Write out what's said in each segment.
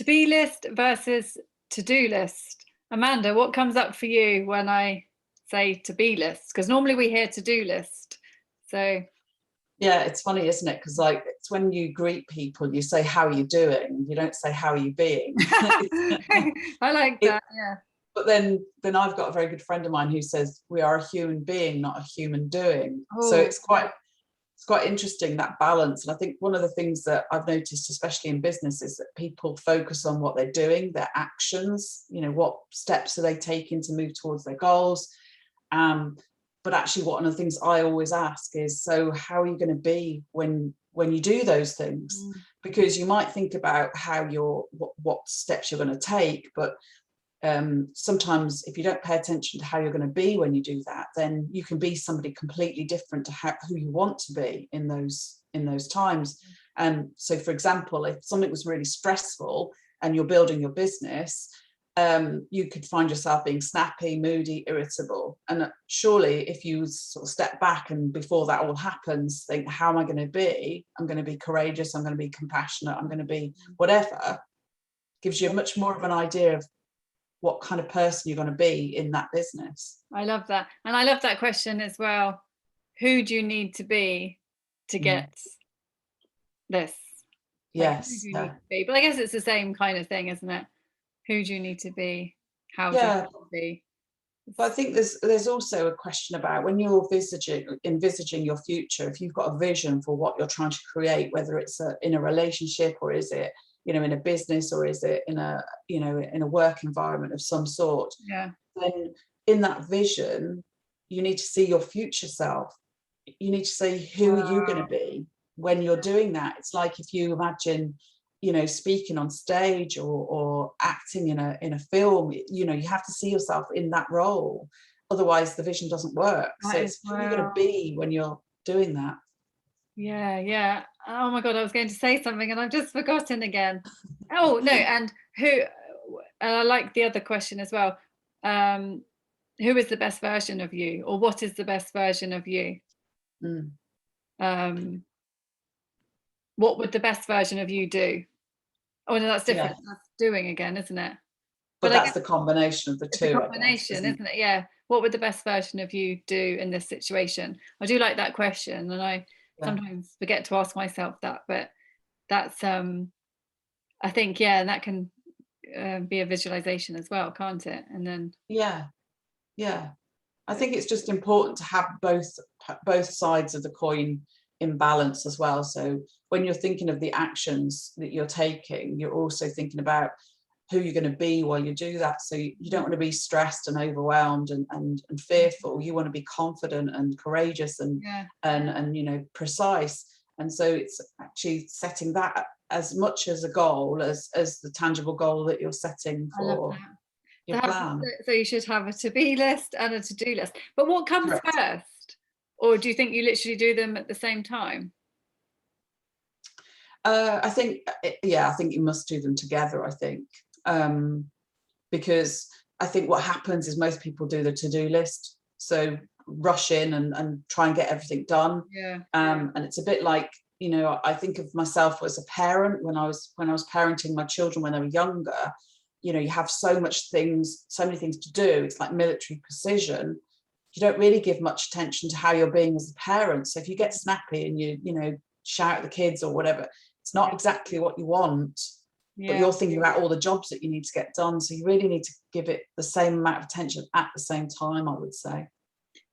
To-be list versus to-do list. Amanda, what comes up for you when I say to-be list? Because normally we hear to-do list. So yeah, it's funny, isn't it? Because like it's when you greet people, you say how are you doing, you don't say how are you being. I like that. Yeah. But then I've got a very good friend of mine who says we are a human being, not a human doing. So Oh, it's quite interesting, that balance. And I think one of the things that I've noticed, especially in business, is that people focus on what they're doing, their actions, what steps are they taking to move towards their goals. But actually one of the things I always ask is, so how are you going to be when you do those things? Because you might think about how what steps you're going to take, but sometimes if you don't pay attention to how you're going to be when you do that, then you can be somebody completely different to who you want to be in those times. And so, for example, if something was really stressful and you're building your business, you could find yourself being snappy, moody, irritable. And surely if you sort of step back and before that all happens, think, how am I going to be? I'm going to be courageous, I'm going to be compassionate, I'm going to be whatever. Gives you much more of an idea of what kind of person you're going to be in that business. I love that. And I love that question as well. Who do you need to be to get this? Yes. Who do you need to be? But I guess it's the same kind of thing, isn't it? Who do you need to be? How do you need to be? But I think there's also a question about when you're envisaging your future, if you've got a vision for what you're trying to create, whether it's in a relationship, or is it in a business, or is it in a work environment of some sort, then in that vision you need to see your future self. You need to say, who are you going to be when you're doing that? It's like if you imagine speaking on stage or acting in a film, you have to see yourself in that role, otherwise the vision doesn't work. So it's who you're going to be when you're doing that. Yeah. Oh my God, I was going to say something and I've just forgotten again. Oh no, and I like the other question as well. Who is the best version of you, or what is the best version of you? What would the best version of you do? Oh no, that's different. That's doing again, isn't it? But that's the combination of the two. It's a combination, isn't it? Yeah. What would the best version of you do in this situation? I do like that question, and I sometimes forget to ask myself that, but that's I think and that can be a visualization as well, can't it? And then I think it's just important to have both sides of the coin in balance as well. So when you're thinking of the actions that you're taking, you're also thinking about who you're going to be while you do that. So you don't want to be stressed and overwhelmed and fearful. You want to be confident and courageous and precise. And so it's actually setting that as much as a goal as the tangible goal that you're setting for your plan. So you should have a to-be list and a to-do list. But what comes first? Or do you think you literally do them at the same time? I think you must do them together, I think. Because I think what happens is most people do the to-do list, so rush in and try and get everything done. And it's a bit like, I think of myself as a parent when I was parenting my children when they were younger. You have so many things to do. It's like military precision. You don't really give much attention to how you're being as a parent. So if you get snappy and you shout at the kids or whatever, it's not exactly what you want. But you're thinking about all the jobs that you need to get done. So you really need to give it the same amount of attention at the same time, I would say.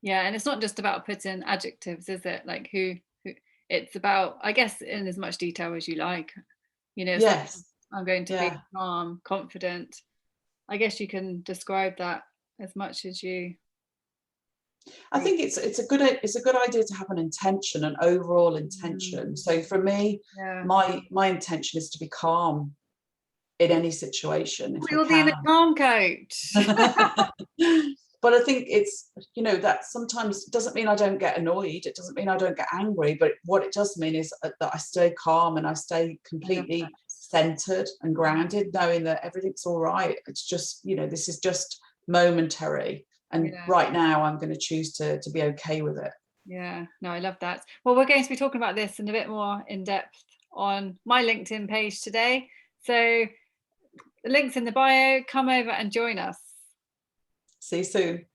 Yeah, and it's not just about putting adjectives, is it? Like who it's about, I guess, in as much detail as you like. Yes. I'm going to be calm, confident. I guess you can describe that as much as you. I think it's a good idea to have an intention, an overall intention. So for me, my intention is to be calm in any situation. We'll be in a calm coach. But I think it's, that sometimes doesn't mean I don't get annoyed. It doesn't mean I don't get angry. But what it does mean is that I stay calm and I stay completely centered and grounded, knowing that everything's all right. It's just, this is just momentary. And right now I'm going to choose to be okay with it. Yeah, no, I love that. Well, we're going to be talking about this in a bit more in depth on my LinkedIn page today. So The link's in the bio. Come over and join us. See you soon.